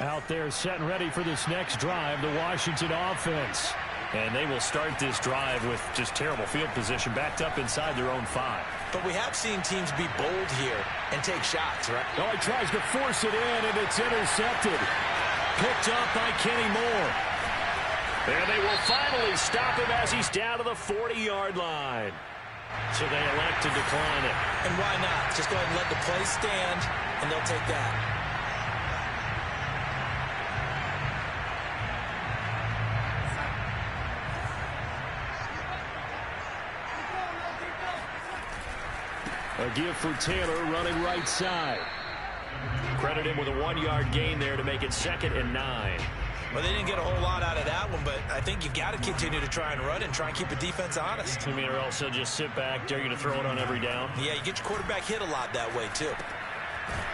Out there set and ready for this next drive, the Washington offense. And they will start this drive with just terrible field position, backed up inside their own 5. But we have seen teams be bold here and take shots, right? Oh, he tries to force it in, and it's intercepted. Picked up by Kenny Moore. And they will finally stop him as he's down to the 40-yard line. So they elect to decline it. And why not? Just go ahead and let the play stand, and they'll take that. A give for Taylor running right side. Credit him with a 1-yard gain there to make it 2nd and 9. Well, they didn't get a whole lot out of that one, but I think you've got to continue to try and run and try and keep the defense honest. I mean, or else they'll just sit back, dare you to throw it on every down. Yeah, you get your quarterback hit a lot that way, too.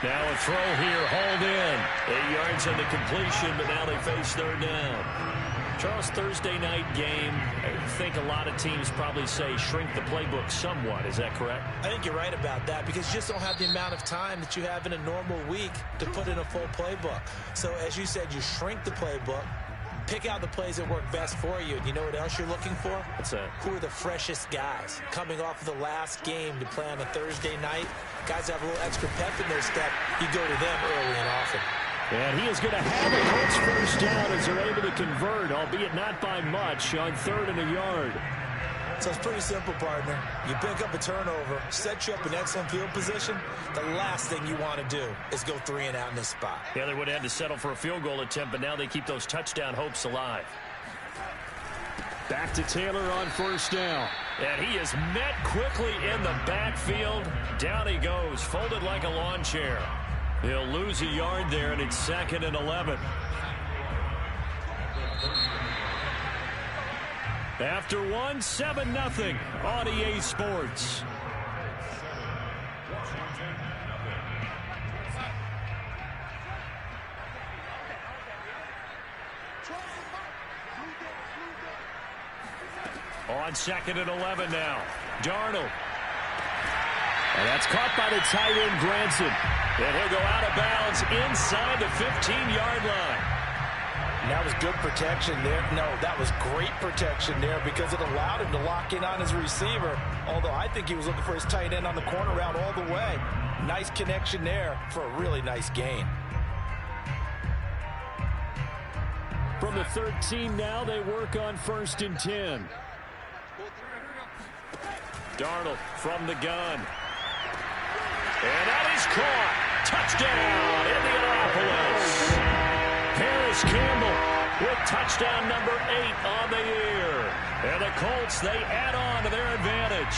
Now a throw here, hauled in. 8 yards on the completion, but now they face 3rd down. Charles, Thursday night game, I think a lot of teams probably say shrink the playbook somewhat. Is that correct? I think you're right about that because you just don't have the amount of time that you have in a normal week to put in a full playbook. So, as you said, you shrink the playbook, pick out the plays that work best for you. And you know what else you're looking for? What's that? Who are the freshest guys coming off of the last game to play on a Thursday night? Guys have a little extra pep in their step. You go to them early and often. And he is going to have the Colts first down as they're able to convert, albeit not by much, on 3rd and a yard. So it's pretty simple, partner. You pick up a turnover, set you up in excellent field position. The last thing you want to do is go 3 and out in this spot. Yeah, they would have had to settle for a field goal attempt, but now they keep those touchdown hopes alive. Back to Taylor on 1st down. And he is met quickly in the backfield. Down he goes, folded like a lawn chair. He'll lose a yard there, and it's 2nd and 11. After 7-0 on EA Sports. On 2nd and 11 now. Darnold. And that's caught by the tight end, Granson. And he'll go out of bounds inside the 15-yard line. And that was good protection there. No, that was great protection there because it allowed him to lock in on his receiver. Although I think he was looking for his tight end on the corner route all the way. Nice connection there for a really nice gain. From the 13 now, they work on 1st and 10. Darnold from the gun. And that is caught. Touchdown, Indianapolis. Harris Campbell with touchdown number 8 on the year. And the Colts, they add on to their advantage.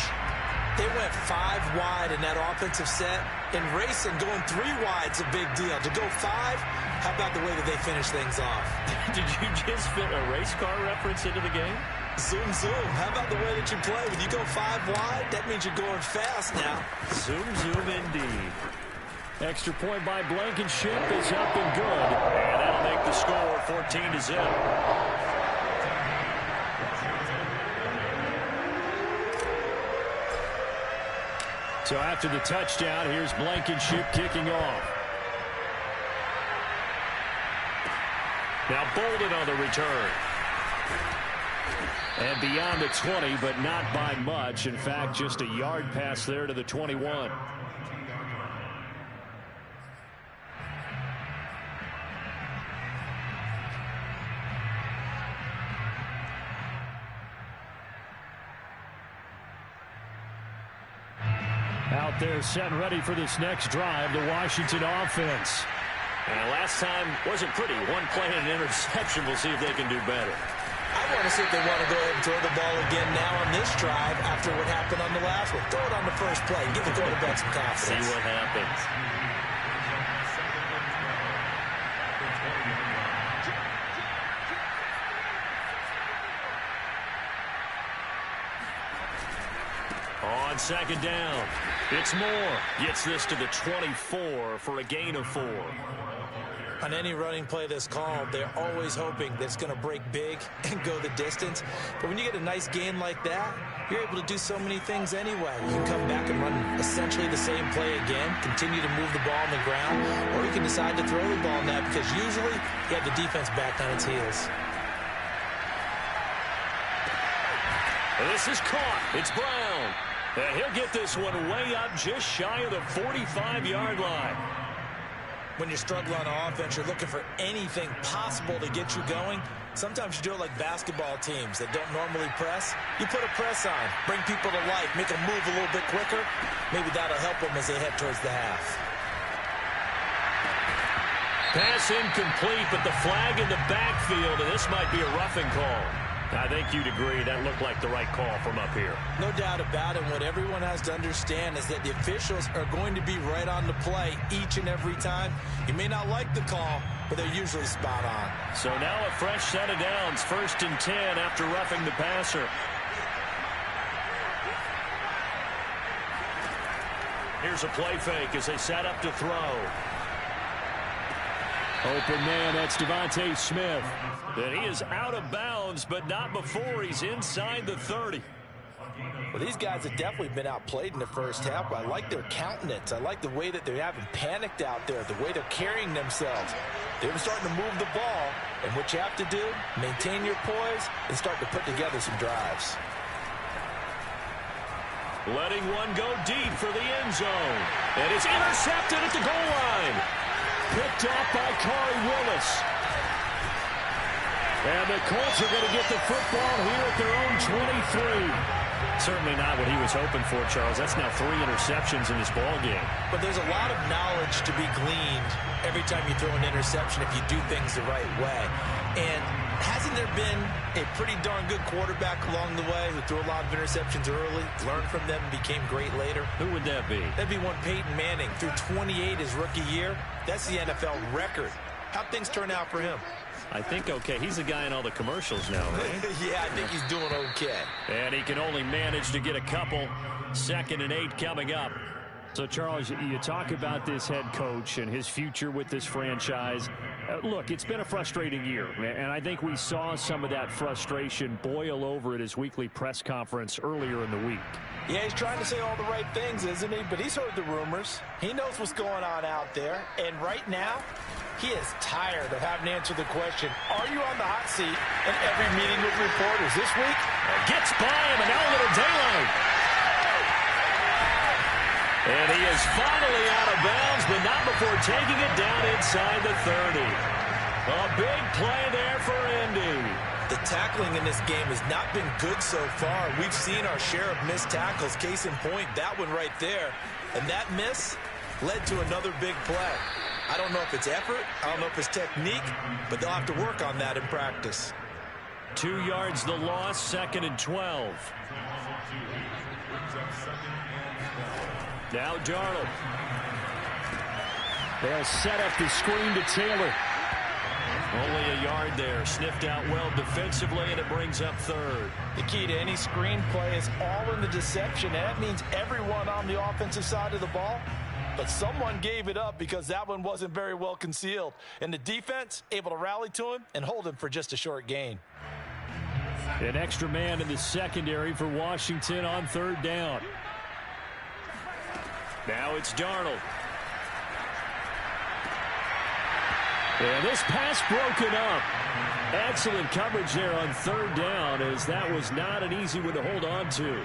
They went 5 wide in that offensive set. In racing, going 3 wide's a big deal. To go 5, how about the way that they finish things off? Did you just fit a race car reference into the game? Zoom, zoom. How about the way that you play? When you go 5 wide, that means you're going fast now. Zoom, zoom indeed. Extra point by Blankenship is up and good. And that'll make the score 14-0. So after the touchdown, here's Blankenship kicking off. Now Bolden on the return. And beyond the 20, but not by much. In fact, just a yard pass there to the 21. Out there set and ready for this next drive, the Washington offense. And last time wasn't pretty. 1 play and an interception. We'll see if they can do better. I want to see if they want to go ahead and throw the ball again now on this drive after what happened on the last one. Throw it on the first play and give the quarterback some confidence. See what happens. On 2nd down, it's Moore. Gets this to the 24 for a gain of 4. On any running play that's called, they're always hoping that it's going to break big and go the distance. But when you get a nice gain like that, you're able to do so many things anyway. You can come back and run essentially the same play again, continue to move the ball on the ground, or you can decide to throw the ball now because usually you have the defense back on its heels. This is caught. It's Brown. And he'll get this one way up just shy of the 45-yard line. When you're struggling on offense, you're looking for anything possible to get you going. Sometimes you do it like basketball teams that don't normally press. You put a press on, bring people to life, make them move a little bit quicker. Maybe that'll help them as they head towards the half. Pass incomplete, but the flag in the backfield, and this might be a roughing call. I think you'd agree that looked like the right call from up here. No doubt about it. What everyone has to understand is that the officials are going to be right on the play each and every time. You may not like the call, but they're usually spot on. So now a fresh set of downs, 1st and 10 after roughing the passer. Here's a play fake as they set up to throw. Open man, that's Devontae Smith. And he is out of bounds, but not before he's inside the 30. Well, these guys have definitely been outplayed in the first half, but I like their countenance. I like the way that they haven't panicked out there, the way they're carrying themselves. They're starting to move the ball, and what you have to do, maintain your poise and start to put together some drives. Letting one go deep for the end zone. And it's intercepted at the goal line. Picked off by Corey Willis. And the Colts are going to get the football here at their own 23. Certainly not what he was hoping for, Charles. That's now 3 interceptions in this ball game. But there's a lot of knowledge to be gleaned every time you throw an interception if you do things the right way. And hasn't there been a pretty darn good quarterback along the way who threw a lot of interceptions early, learned from them, and became great later? Who would that be? That'd be one Peyton Manning. Threw 28 his rookie year. That's the NFL record. How'd things turn out for him? I think okay. He's the guy in all the commercials now, right? Yeah, I think he's doing okay. And he can only manage to get a couple. 2nd and 8 coming up. So, Charles, you talk about this head coach and his future with this franchise. Look, it's been a frustrating year, and I think we saw some of that frustration boil over at his weekly press conference earlier in the week. Yeah, he's trying to say all the right things, isn't he? But he's heard the rumors. He knows what's going on out there. And right now, he is tired of having to answer the question, are you on the hot seat in every meeting with reporters this week? Gets by him, and now a little daylight. And he is finally out of bounds, but not before taking it down inside the 30. A big play there for Indy. The tackling in this game has not been good so far. We've seen our share of missed tackles. Case in point, that one right there. And that miss led to another big play. I don't know if it's effort, I don't know if it's technique, but they'll have to work on that in practice. 2 yards the loss, 2nd and 12. Now Darnold. They'll set up the screen to Taylor. Only a yard there. Sniffed out well defensively, and it brings up 3rd. The key to any screen play is all in the deception, and that means everyone on the offensive side of the ball. But someone gave it up because that one wasn't very well concealed. And the defense able to rally to him and hold him for just a short gain. An extra man in the secondary for Washington on 3rd down. Now it's Darnold. And this pass broken up. Excellent coverage there on 3rd down, as that was not an easy one to hold on to.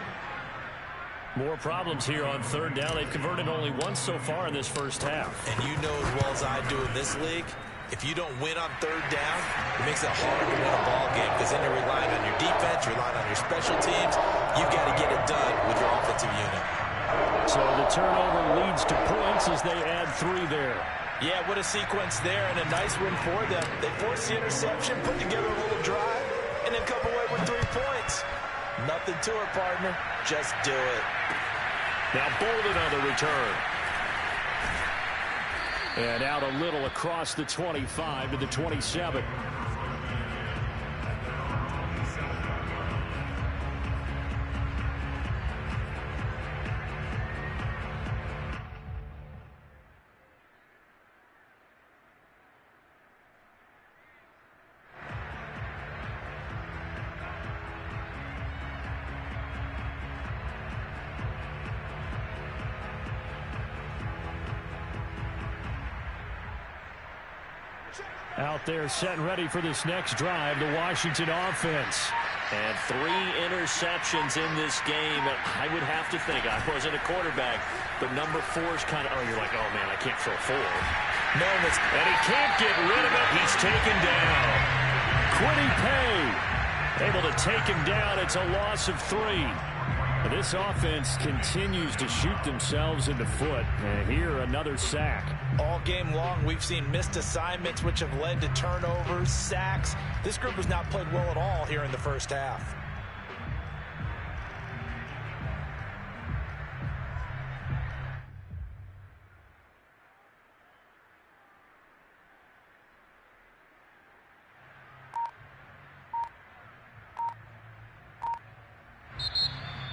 More problems here on 3rd down. They've converted only once so far in this first half. And you know as well as I do in this league, if you don't win on 3rd down, it makes it hard to win a ball game because then you're relying on your defense, you're relying on your special teams. You've got to get it done with your offensive unit. So the turnover leads to points as they add 3 there. Yeah, what a sequence there, and a nice win for them. They forced the interception, put together a little drive, and then come away with 3 points. Nothing to it, partner. Just do it. Now Bolden on the return. And out a little across the 25 to the 27. Out there set and ready for this next drive, the Washington offense. And 3 interceptions in this game. I would have to think, I wasn't a quarterback, but number 4 is kind of, you're like, oh, man, I can't throw 4. No, and he can't get rid of it. He's taken down. Quiddy Pay able to take him down. It's a loss of 3. And this offense continues to shoot themselves in the foot. And here, another sack. All game long, we've seen missed assignments, which have led to turnovers, sacks. This group has not played well at all here in the first half.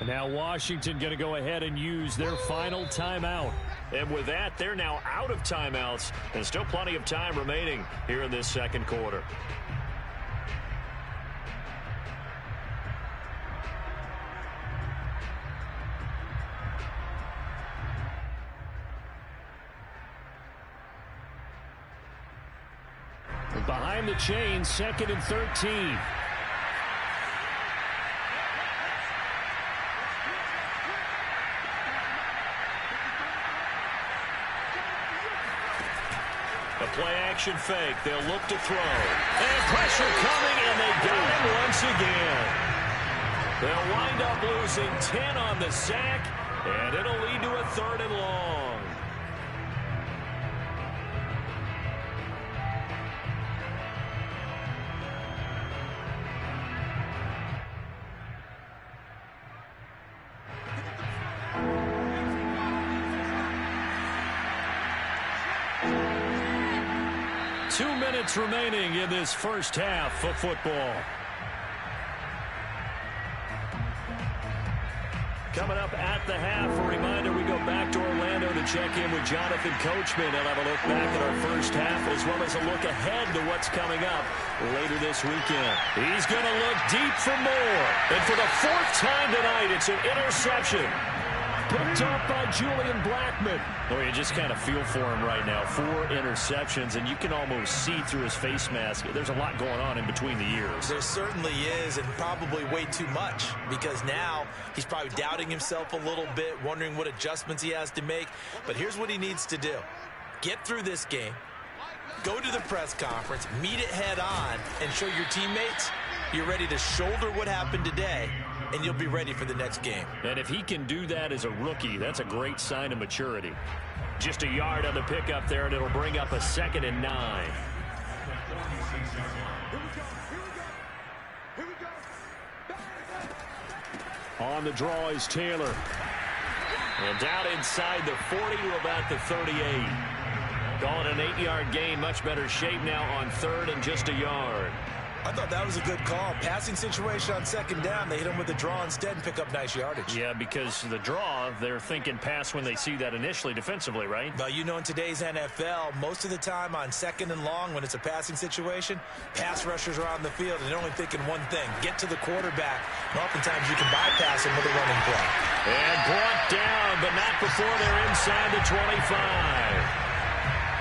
And now Washington going to go ahead and use their final timeout. And with that, they're now out of timeouts. And still plenty of time remaining here in this second quarter. And behind the chains, 2nd and 13. Play-action fake. They'll look to throw. And pressure coming, and they got him once again. They'll wind up losing 10 on the sack, and it'll lead to a 3rd and long. Remaining in this first half of football. Coming up at the half, a reminder, we go back to Orlando to check in with Jonathan Coachman and have a look back at our first half as well as a look ahead to what's coming up later this weekend. He's going to look deep for more. And for the 4th time tonight, it's an interception. Picked up by Julian Blackmon. Oh, you just kind of feel for him right now. 4 interceptions, and you can almost see through his face mask. There's a lot going on in between the ears. There certainly is, and probably way too much, because now he's probably doubting himself a little bit, wondering what adjustments he has to make. But here's what he needs to do. Get through this game, go to the press conference, meet it head on, and show your teammates you're ready to shoulder what happened today, and you'll be ready for the next game. And if he can do that as a rookie, that's a great sign of maturity. Just a yard on the pickup there, and it'll bring up a 2nd and 9. On the draw is Taylor. And down inside the 40 to about the 38. Call it an 8-yard gain. Much better shape now on 3rd and just a yard. I thought that was a good call. Passing situation on 2nd down. They hit him with the draw instead and pick up nice yardage. Yeah, because the draw, they're thinking pass when they see that initially defensively, right? Well, you know, in today's NFL, most of the time on 2nd and long, when it's a passing situation, pass rushers are on the field, and they're only thinking one thing, get to the quarterback. And oftentimes you can bypass him with a running play. And brought down, but not before they're inside the 25.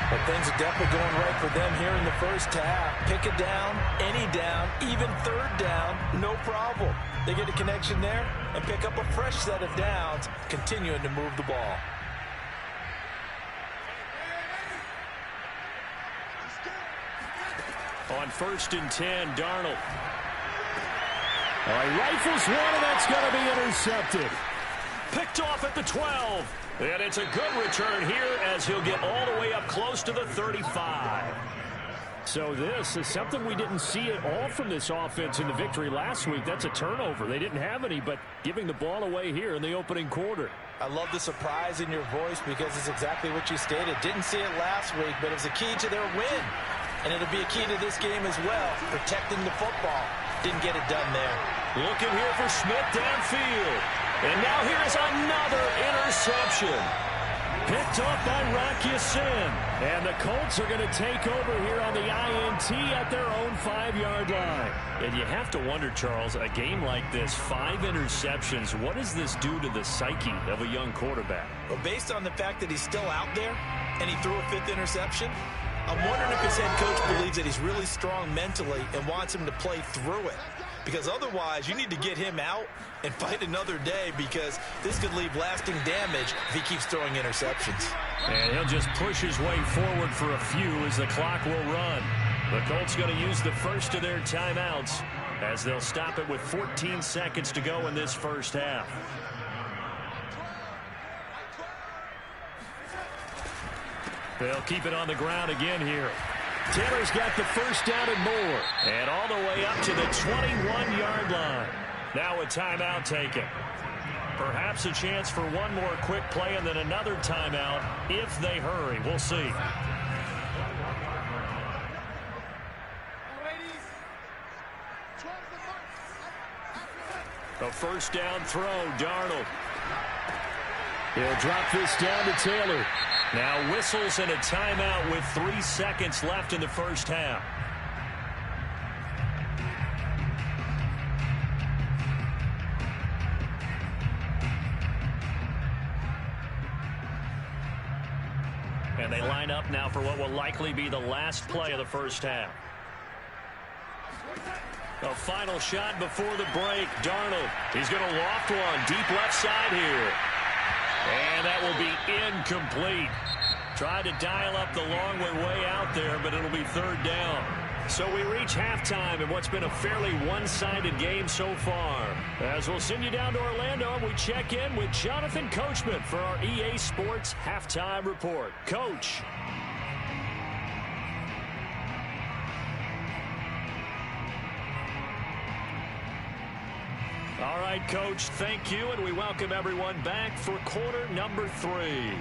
But things are definitely going right for them here in the first half. Pick it down, any down, even 3rd down, no problem. They get a connection there and pick up a fresh set of downs, continuing to move the ball. On 1st and 10, Darnold. Rifles one, and that's going to be intercepted. Picked off at the 12. And it's a good return here as he'll get all the way up close to the 35. So this is something we didn't see at all from this offense in the victory last week. That's a turnover. They didn't have any, but giving the ball away here in the opening quarter. I love the surprise in your voice because it's exactly what you stated. Didn't see it last week, but it was a key to their win. And it'll be a key to this game as well, protecting the football. Didn't get it done there. Looking here for Smith downfield. And now here is another interception. Picked up by Rock Ya-Sin. And the Colts are going to take over here on the INT at their own 5-yard line. And you have to wonder, Charles, a game like this, 5 interceptions, what does this do to the psyche of a young quarterback? Well, based on the fact that he's still out there and he threw a 5th interception, I'm wondering if his head coach believes that he's really strong mentally and wants him to play through it. Because otherwise, you need to get him out and fight another day, because this could leave lasting damage if he keeps throwing interceptions. And he'll just push his way forward for a few as the clock will run. The Colts going to use the first of their timeouts as they'll stop it with 14 seconds to go in this first half. They'll keep it on the ground again here. Taylor's got the first down and more. And all the way up to the 21-yard line. Now a timeout taken. Perhaps a chance for one more quick play and then another timeout if they hurry. We'll see. A first down throw, Darnold. He'll drop this down to Taylor. Now whistles and a timeout with 3 seconds left in the first half. And they line up now for what will likely be the last play of the first half. A final shot before the break. Darnold, he's going to loft one deep left side here. And that will be incomplete. Tried to dial up the long way out there, but it'll be third down. So we reach halftime in what's been a fairly one-sided game so far. As we'll send you down to Orlando, and we check in with Jonathan Coachman for our EA Sports Halftime Report. Coach. All right, Coach, thank you, and we welcome everyone back for quarter number 3.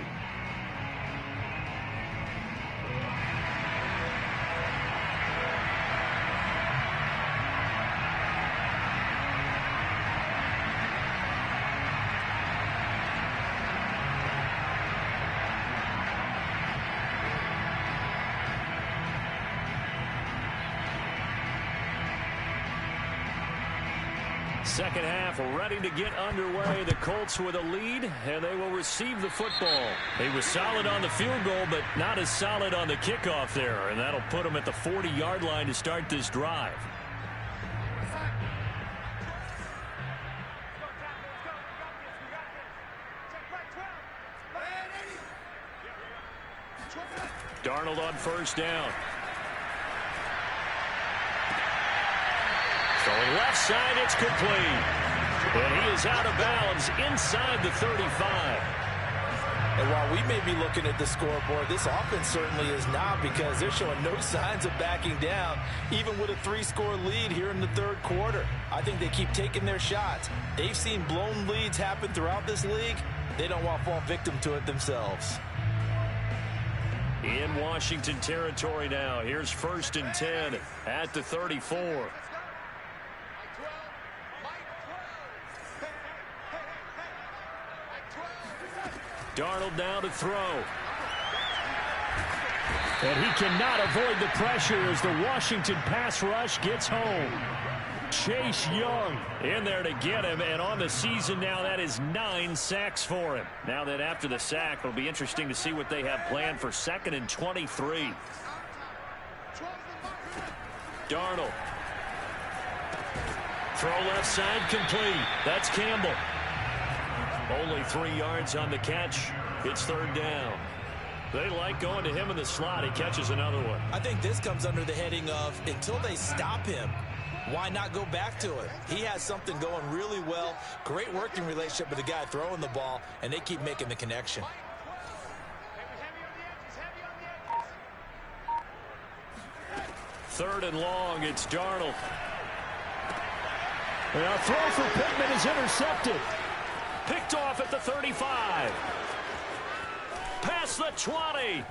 Second half ready to get underway. The Colts with a lead, and they will receive the football. He was solid on the field goal, but not as solid on the kickoff there, and that'll put him at the 40-yard line to start this drive. Darnold on first down. Throwing left side, it's complete. And he is out of bounds inside the 35. And while we may be looking at the scoreboard, this offense certainly is not, because they're showing no signs of backing down, even with a 3-score lead here in the third quarter. I think they keep taking their shots. They've seen blown leads happen throughout this league. They don't want to fall victim to it themselves. In Washington territory now. Here's 1st and 10 at the 34. Darnold now to throw. And he cannot avoid the pressure as the Washington pass rush gets home. Chase Young in there to get him, and on the season now, that is 9 sacks for him. Now that after the sack, it'll be interesting to see what they have planned for 2nd and 23. Darnold. Throw left side complete. That's Campbell. Only 3 yards on the catch. It's third down. They like going to him in the slot. He catches another one. I think this comes under the heading of, until they stop him, why not go back to it? He has something going really well. Great working relationship with the guy throwing the ball, and they keep making the connection. Third and long, it's Darnold. And a throw for Pittman is intercepted. Picked off at the 35. Past the 20.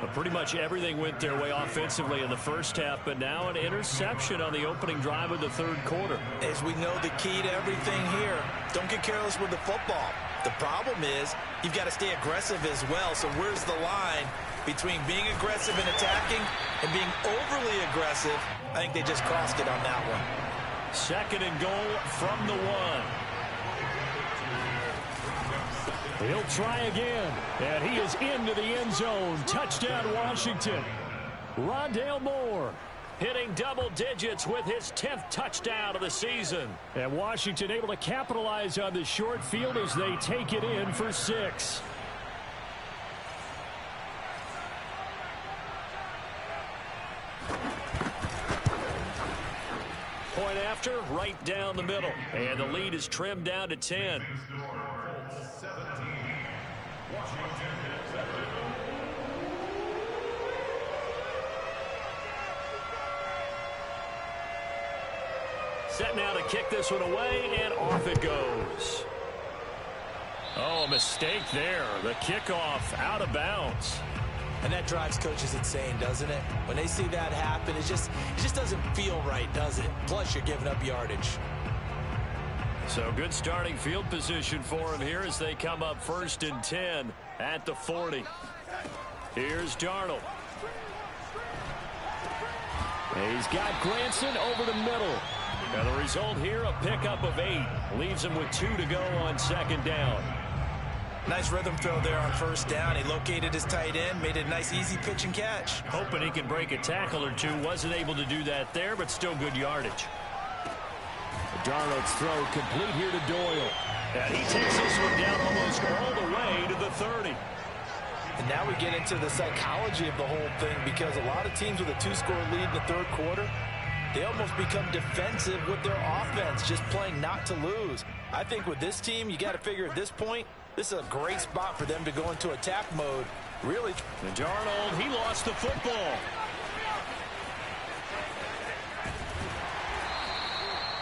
But pretty much everything went their way offensively in the first half, but now an interception on the opening drive of the third quarter. As we know, the key to everything here, don't get careless with the football. The problem is you've got to stay aggressive as well. So where's the line between being aggressive and attacking and being overly aggressive? I think they just crossed it on that one. 2nd and goal from the 1. He'll try again, and he is into the end zone. Touchdown, Washington. Rondale Moore hitting double digits with his 10th touchdown of the season. And Washington able to capitalize on the short field as they take it in for 6. Point after, right down the middle. And the lead is trimmed down to 10. Set now to kick this one away, and off it goes. Oh, a mistake there. The kickoff out of bounds. And that drives coaches insane, doesn't it? When they see that happen, it just doesn't feel right, does it? Plus, you're giving up yardage. So good starting field position for him here as they come up 1st and 10 at the 40. Here's Darnold. He's got Granson over the middle. Now the result here, a pickup of 8. Leaves him with 2 to go on 2nd down. Nice rhythm throw there on 1st down. He located his tight end, made it a nice easy pitch and catch. Hoping he can break a tackle or 2. Wasn't able to do that there, but still good yardage. Darnold's throw complete here to Doyle. And he takes this one down almost all the way to the 30. And now we get into the psychology of the whole thing, because a lot of teams with a 2-score lead in the 3rd quarter, they almost become defensive with their offense, just playing not to lose. I think with this team, you got to figure at this point, this is a great spot for them to go into attack mode. Really. And Darnold, he lost the football.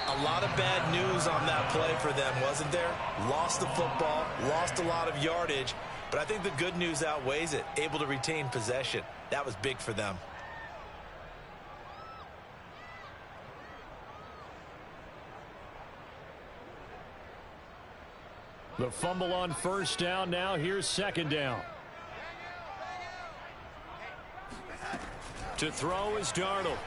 A lot of bad news on that play for them, wasn't there? Lost the football, lost a lot of yardage, but I think the good news outweighs it. Able to retain possession. That was big for them. The fumble on 1st down. Now here's 2nd down. To throw is Darnold.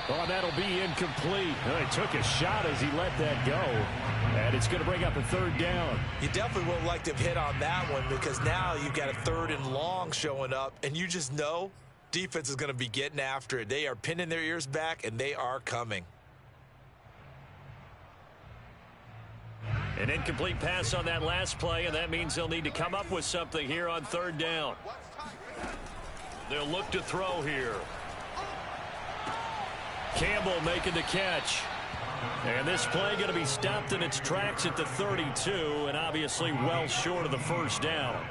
Oh, that'll be incomplete. Well, he took a shot as he let that go. And it's going to bring up a 3rd down. You definitely would like to have hit on that one, because now you've got a 3rd and long showing up, and you just know defense is going to be getting after it. They are pinning their ears back, and they are coming. An incomplete pass on that last play, and that means they'll need to come up with something here on 3rd down. They'll look to throw here. Campbell making the catch. And this play going to be stopped in its tracks at the 32, and obviously well short of the 1st down.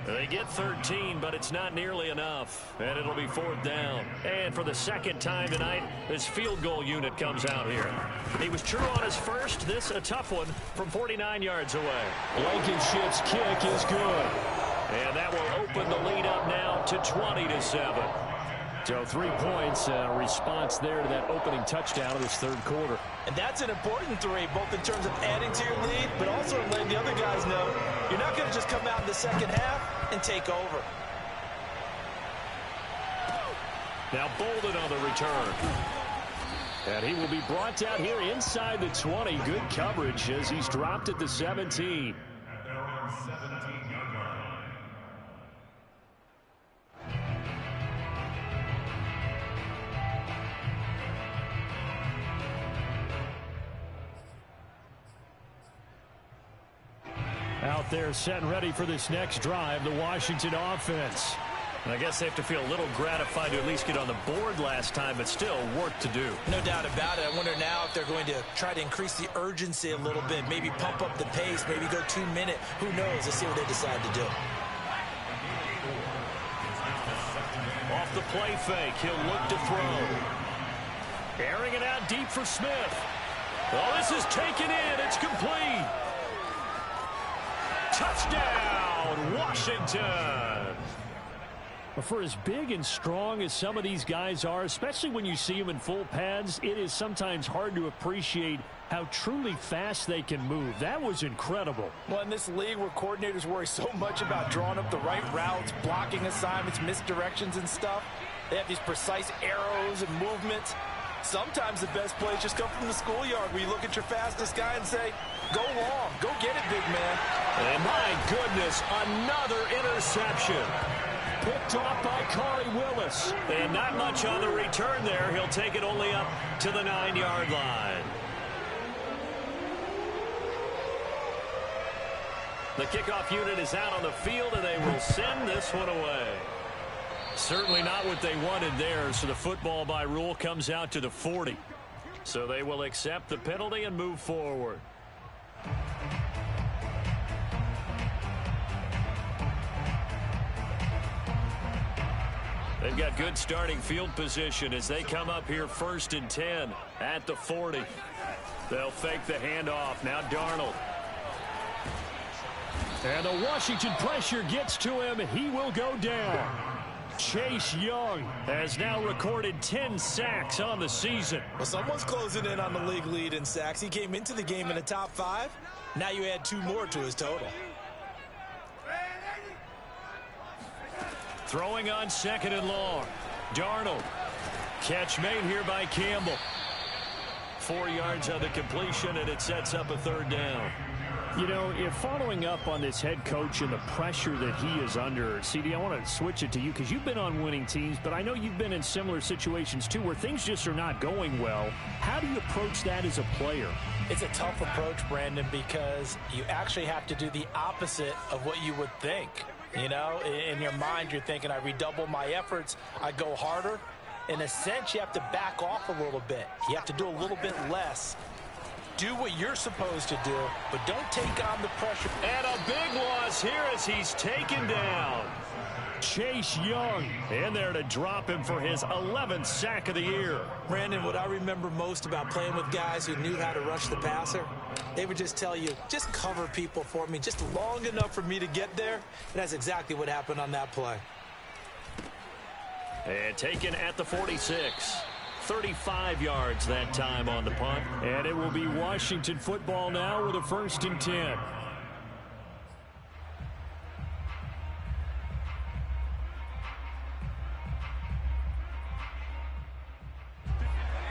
They get 13, but it's not nearly enough, and it'll be 4th down. And for the 2nd time tonight, this field goal unit comes out here. He was true on his first. This a tough one from 49 yards away. Blankenship's kick is good. And that will open the lead up now to 20-7. So 3 points, response there to that opening touchdown of this 3rd quarter. And that's an important 3, both in terms of adding to your lead, but also letting the other guys know you're not going to just come out in the 2nd half and take over. Now Bolden on the return. And he will be brought down here inside the 20. Good coverage as he's dropped at the 17. Out there set and ready for this next drive, the Washington offense. And I guess they have to feel a little gratified to at least get on the board last time, but still work to do. No doubt about it. I wonder now if they're going to try to increase the urgency a little bit, maybe pump up the pace, maybe go 2-minute. Who knows? Let's see what they decide to do. Off the play fake, he'll look to throw. Airing it out deep for Smith. Oh, this is taken in. It's complete. Touchdown, Washington. For as big and strong as some of these guys are, especially when you see them in full pads, it is sometimes hard to appreciate how truly fast they can move. That was incredible. Well, in this league where coordinators worry so much about drawing up the right routes, blocking assignments, misdirections and stuff, they have these precise arrows and movements. Sometimes the best plays just come from the schoolyard where you look at your fastest guy and say, go long, go get it, big man. And my goodness, another interception. Picked off by Corey Willis. And not much on the return there. He'll take it only up to the 9-yard line. The kickoff unit is out on the field, and they will send this one away. Certainly not what they wanted there, so the football by rule comes out to the 40. So they will accept the penalty and move forward. They've got good starting field position as they come up here 1st and 10 at the 40. They'll fake the handoff. Now Darnold. And the Washington pressure gets to him. He will go down. Chase Young has now recorded 10 sacks on the season. Well, someone's closing in on the league lead in sacks. He came into the game in the top 5. Now you add 2 more to his total. Throwing on 2nd and long. Darnold. Catch made here by Campbell. 4 yards on the completion, and it sets up a 3rd down. You know, if following up on this head coach and the pressure that he is under, CD, I want to switch it to you because you've been on winning teams, but I know you've been in similar situations too where things just are not going well. How do you approach that as a player? It's a tough approach, Brandon, because you actually have to do the opposite of what you would think. You know, in your mind, you're thinking, I redouble my efforts, I go harder. In a sense, you have to back off a little bit. You have to do a little bit less. Do what you're supposed to do, but don't take on the pressure. And a big loss here as he's taken down. Chase Young in there to drop him for his 11th sack of the year. Brandon, what I remember most about playing with guys who knew how to rush the passer, they would just tell you, just cover people for me, just long enough for me to get there. And that's exactly what happened on that play. And taken at the 46. 35 yards that time on the punt. And it will be Washington football now with a 1st and 10.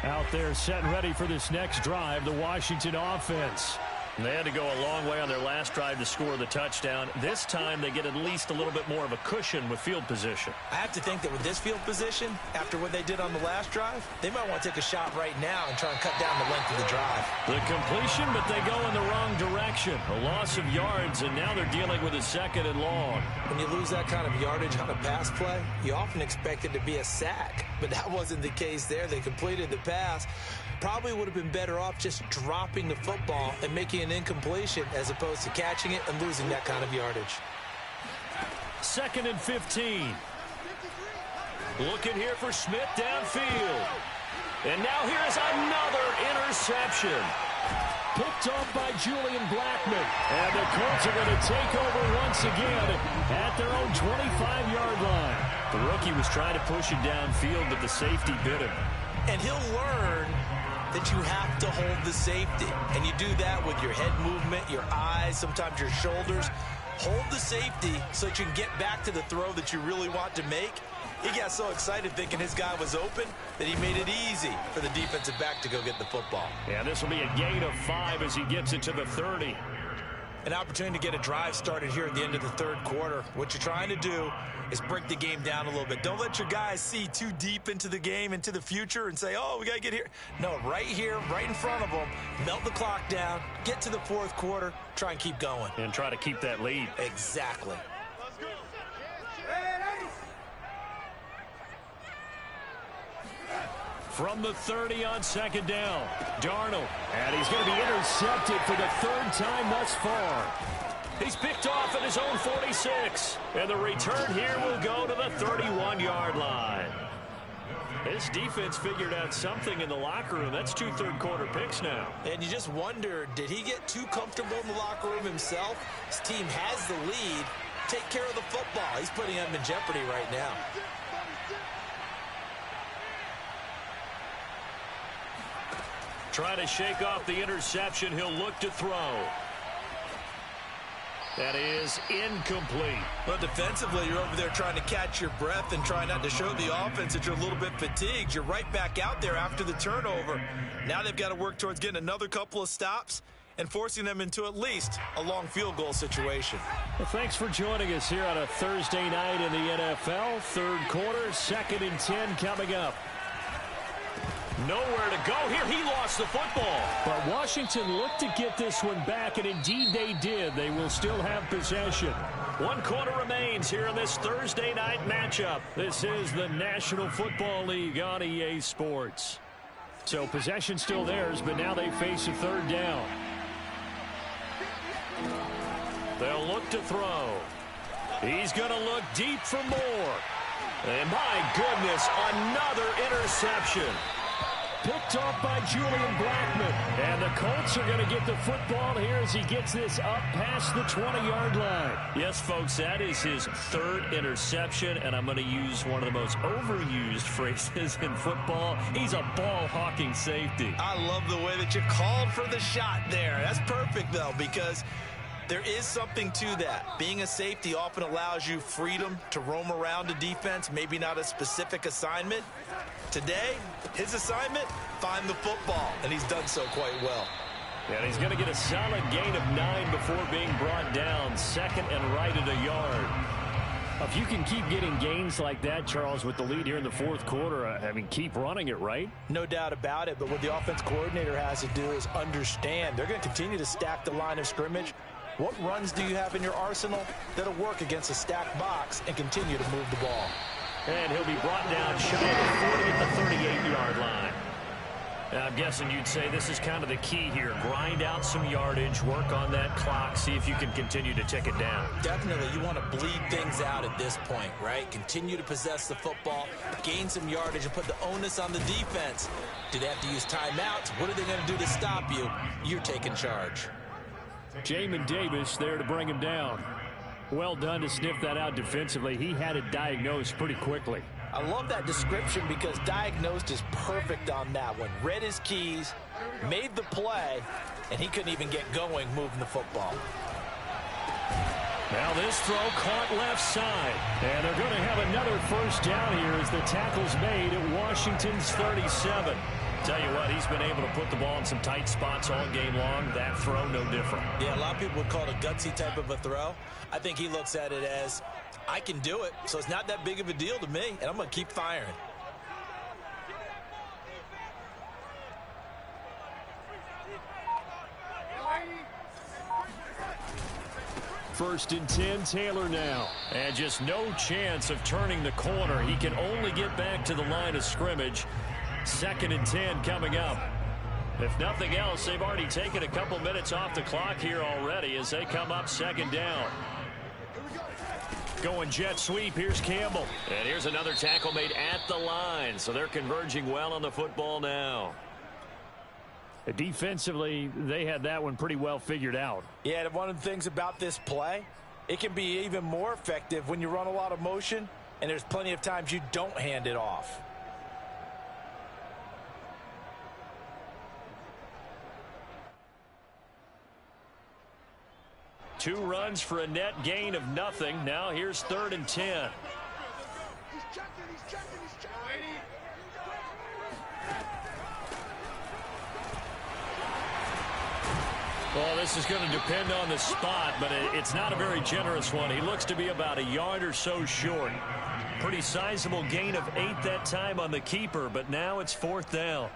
Out there set and ready for this next drive, the Washington offense. They had to go a long way on their last drive to score the touchdown. This time they get at least a little bit more of a cushion with field position. I have to think that with this field position, after what they did on the last drive, they might want to take a shot right now and try and cut down the length of the drive. The completion, but they go in the wrong direction. A loss of yards, and now they're dealing with a 2nd and long. When you lose that kind of yardage on a pass play, you often expect it to be a sack, but that wasn't the case there. They completed the pass. Probably would have been better off just dropping the football and making an incompletion as opposed to catching it and losing that kind of yardage. 2nd and 15. Looking here for Smith downfield. And now here's another interception. Picked off by Julian Blackman. And the Colts are going to take over once again at their own 25-yard line. The rookie was trying to push it downfield, but the safety bit him. And he'll learn that you have to hold the safety. And you do that with your head movement, your eyes, sometimes your shoulders. Hold the safety so that you can get back to the throw that you really want to make. He got so excited thinking his guy was open that he made it easy for the defensive back to go get the football. Yeah, this will be a gain of 5 as he gets it to the 30. An opportunity to get a drive started here at the end of the 3rd quarter. What you're trying to do is break the game down a little bit. Don't let your guys see too deep into the game, into the future, and say, oh, we got to get here. No, right here, right in front of them, melt the clock down, get to the 4th quarter, try and keep going. And try to keep that lead. Exactly. From the 30 on 2nd down, Darnold. And he's going to be intercepted for the 3rd time thus far. He's picked off at his own 46. And the return here will go to the 31-yard line. This defense figured out something in the locker room. That's 2 third-quarter picks now. And you just wonder, did he get too comfortable in the locker room himself? His team has the lead. Take care of the football. He's putting them in jeopardy right now. Trying to shake off the interception. He'll look to throw. That is incomplete. But defensively, you're over there trying to catch your breath and trying not to show the offense that you're a little bit fatigued. You're right back out there after the turnover. Now they've got to work towards getting another couple of stops and forcing them into at least a long field goal situation. Well, thanks for joining us here on a Thursday night in the NFL. Third quarter, 2nd and 10 coming up. Nowhere to go here. He lost the football. But Washington looked to get this one back, and indeed they did. They will still have possession. 1 quarter remains here in this Thursday night matchup. This is the National Football League on EA Sports. So possession still theirs, but now they face a 3rd down. They'll look to throw. He's going to look deep for more. And my goodness, another interception. Picked off by Julian Blackmon. And the Colts are going to get the football here as he gets this up past the 20-yard line. Yes, folks, that is his 3rd interception, and I'm going to use one of the most overused phrases in football. He's a ball-hawking safety. I love the way that you called for the shot there. That's perfect, though, because there is something to that. Being a safety often allows you freedom to roam around a defense, maybe not a specific assignment. Today, his assignment, find the football, and he's done so quite well. And he's going to get a solid gain of 9 before being brought down. 2nd and right at a yard. If you can keep getting gains like that, Charles, with the lead here in the 4th quarter, I mean, keep running it, right? No doubt about it, but what the offense coordinator has to do is understand. They're going to continue to stack the line of scrimmage. What runs do you have in your arsenal that'll work against a stacked box and continue to move the ball? And he'll be brought down shy of the 40 at the 38-yard line. And I'm guessing you'd say this is kind of the key here. Grind out some yardage, work on that clock, see if you can continue to tick it down. Definitely, you want to bleed things out at this point, right? Continue to possess the football, gain some yardage, and put the onus on the defense. Do they have to use timeouts? What are they going to do to stop you? You're taking charge. Jamin Davis there to bring him down. Well done to sniff that out defensively. He had it diagnosed pretty quickly. I love that description because diagnosed is perfect on that one. Read his keys, made the play, and he couldn't even get going moving the football. Now this throw caught left side. And they're going to have another 1st down here as the tackle's made at Washington's 37. Tell you what, he's been able to put the ball in some tight spots all game long. That throw, no different. Yeah, a lot of people would call it a gutsy type of a throw. I think he looks at it as, I can do it, so it's not that big of a deal to me, and I'm going to keep firing. First and 10, Taylor now. And just no chance of turning the corner. He can only get back to the line of scrimmage. 2nd and 10 coming up. If nothing else, they've already taken a couple minutes off the clock here already as they come up 2nd down. Going jet sweep. Here's Campbell. And here's another tackle made at the line. So they're converging well on the football now. Defensively, they had that one pretty well figured out. Yeah, and one of the things about this play, it can be even more effective when you run a lot of motion, and there's plenty of times you don't hand it off. Two runs for a net gain of nothing. Now here's 3rd and 10. Well, this is going to depend on the spot, but it's not a very generous one. He looks to be about a yard or so short. Pretty sizable gain of 8 that time on the keeper, but now it's 4th down.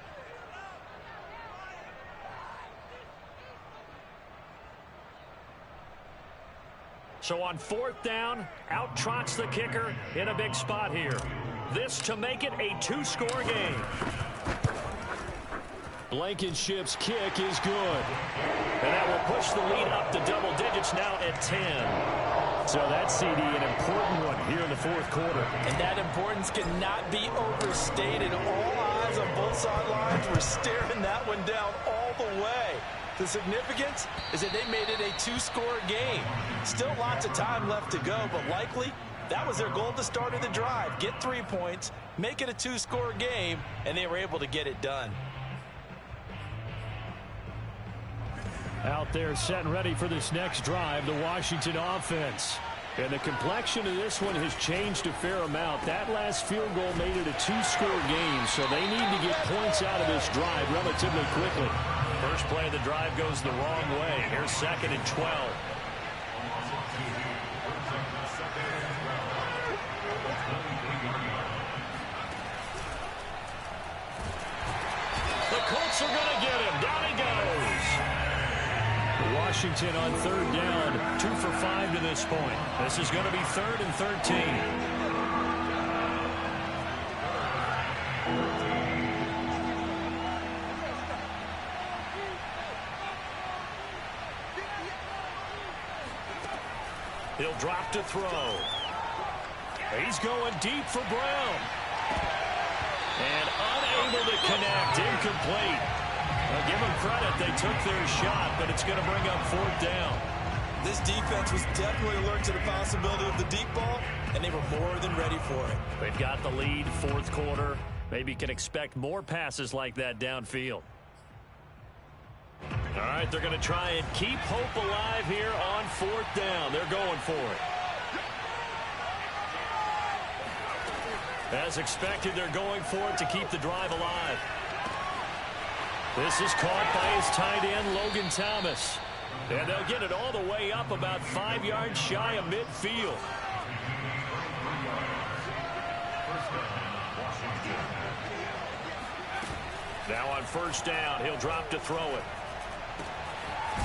So on 4th down, out trots the kicker in a big spot here. This to make it a 2-score game. Blankenship's kick is good. And that will push the lead up to double digits now at 10. So that's, CD, an important one here in the 4th quarter. And that importance cannot be overstated. All eyes on both sidelines were staring that one down all the way. The significance is that they made it a 2-score game. Still lots of time left to go, but likely that was their goal at the start of the drive. Get 3 points, make it a 2-score game, and they were able to get it done. Out there set and ready for this next drive, the Washington offense. And the complexion of this one has changed a fair amount. That last field goal made it a two-score game, so they need to get points out of this drive relatively quickly. First play of the drive goes the wrong way. Here's 2nd and 12. The Colts are going to get him. Down he goes. Washington on 3rd down, 2 for 5 to this point. This is going to be 3rd and 13. He'll drop to throw. He's going deep for Brown. And unable to connect, incomplete. Well, give them credit, they took their shot, but it's going to bring up 4th down. This defense was definitely alert to the possibility of the deep ball, and they were more than ready for it. They've got the lead, 4th quarter. Maybe can expect more passes like that downfield. All right, they're going to try and keep hope alive here on 4th down. They're going for it. As expected, they're going for it to keep the drive alive. This is caught by his tight end, Logan Thomas. And they'll get it all the way up about 5 yards shy of midfield. Now on 1st down, he'll drop to throw it.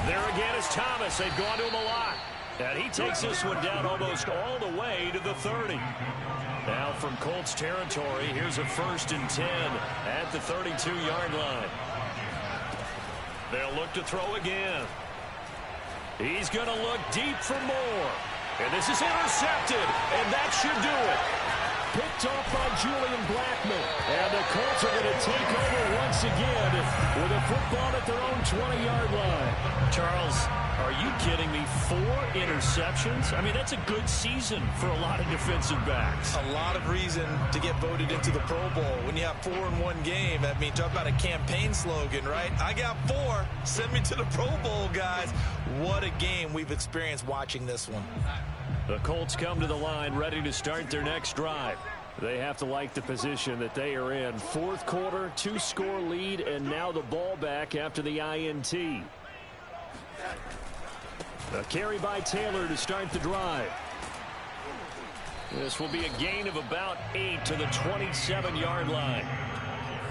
There again is Thomas. They've gone to him a lot. And he takes this one down almost all the way to the 30. Now from Colts territory, here's a 1st and 10 at the 32-yard line. They'll look to throw again. He's going to look deep for more. And this is intercepted, and that should do it. Picked off by Julian Blackman. And the Colts are going to take over once again with a football at their own 20-yard line. Charles, are you kidding me? 4 interceptions? I mean, that's a good season for a lot of defensive backs. A lot of reason to get voted into the Pro Bowl. When you have 4 in one game, I mean, talk about a campaign slogan, right? I got 4. Send me to the Pro Bowl, guys. What a game we've experienced watching this one. The Colts come to the line ready to start their next drive. They have to like the position that they are in. 4th quarter, 2-score lead, and now the ball back after the INT. A carry by Taylor to start the drive. This will be a gain of about 8 to the 27-yard line.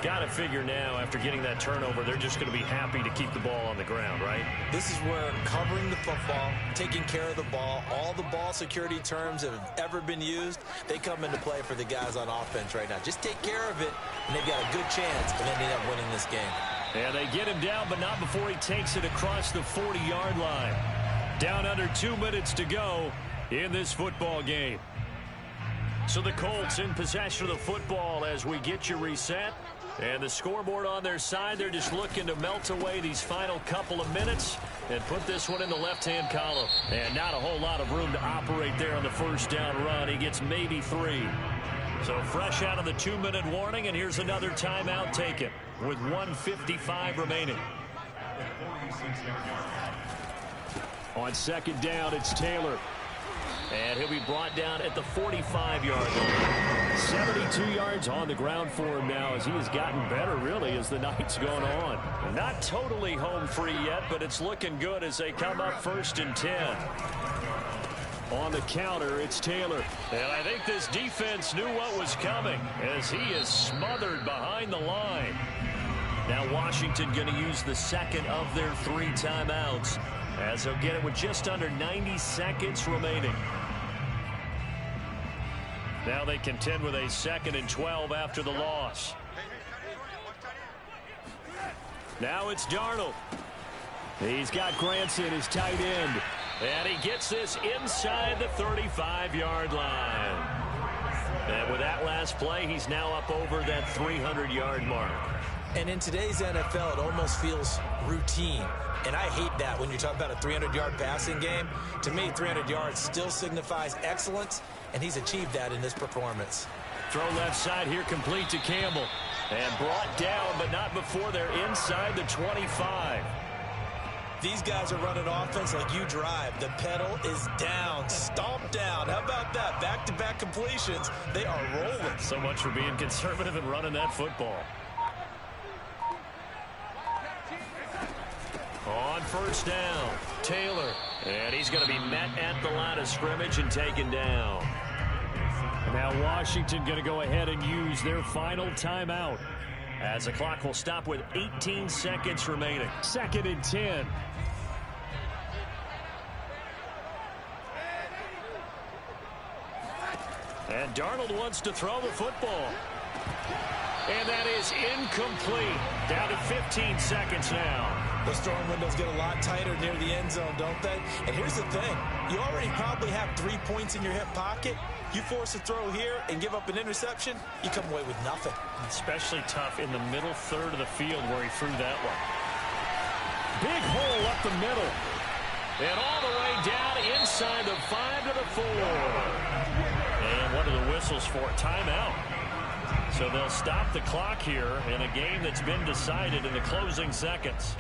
Got to figure now, after getting that turnover, they're just going to be happy to keep the ball on the ground, right? This is where covering the football, taking care of the ball, all the ball security terms that have ever been used, they come into play for the guys on offense right now. Just take care of it, and they've got a good chance of ending up winning this game. And they get him down, but not before he takes it across the 40-yard line. Down under 2 minutes to go in this football game. So the Colts in possession of the football as we get you reset. And the scoreboard on their side, they're just looking to melt away these final couple of minutes and put this one in the left-hand column. And not a whole lot of room to operate there on the 1st down run. He gets maybe 3. So fresh out of the 2-minute warning, and here's another timeout taken with 1:55 remaining. On 2nd down, it's Taylor. And he'll be brought down at the 45-yard line. 72 yards on the ground for him now as he has gotten better, really, as the night's gone on. Not totally home free yet, but it's looking good as they come up 1st and 10. On the counter, it's Taylor. And I think this defense knew what was coming as he is smothered behind the line. Now Washington going to use the 2nd of their 3 timeouts as they'll get it with just under 90 seconds remaining. Now they contend with a 2nd and 12 after the loss. Now it's Darnold. He's got Granson, his tight end. And he gets this inside the 35-yard line. And with that last play, he's now up over that 300-yard mark. And in today's NFL, it almost feels routine. And I hate that when you talk about a 300-yard passing game. To me, 300 yards still signifies excellence, and he's achieved that in this performance. Throw left side here, complete to Campbell. And brought down, but not before they're inside the 25. These guys are running offense like you drive. The pedal is down, stomp down. How about that? Back-to-back completions. They are rolling. So much for being conservative and running that football. On first down, Taylor. And he's going to be met at the line of scrimmage and taken down. Now Washington going to go ahead and use their final timeout, as the clock will stop with 18 seconds remaining. 2nd and 10. And Darnold wants to throw the football. And that is incomplete. Down to 15 seconds now. Those throwing windows get a lot tighter near the end zone, don't they? And here's the thing. You already probably have 3 points in your hip pocket. You force a throw here and give up an interception, you come away with nothing. Especially tough in the middle third of the field where he threw that one. Big hole up the middle. And all the way down inside the 5 to the 4. And what are the whistles for? Timeout. So they'll stop the clock here in a game that's been decided in the closing seconds.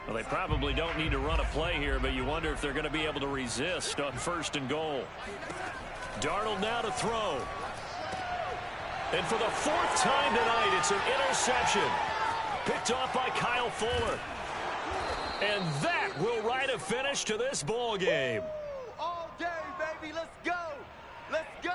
Well, they probably don't need to run a play here, but you wonder if they're going to be able to resist on 1st and goal. Darnold now to throw. And for the 4th time tonight, it's an interception. Picked off by Kyle Fuller. And that will write a finish to this ball game. All day, baby. Let's go. Let's go.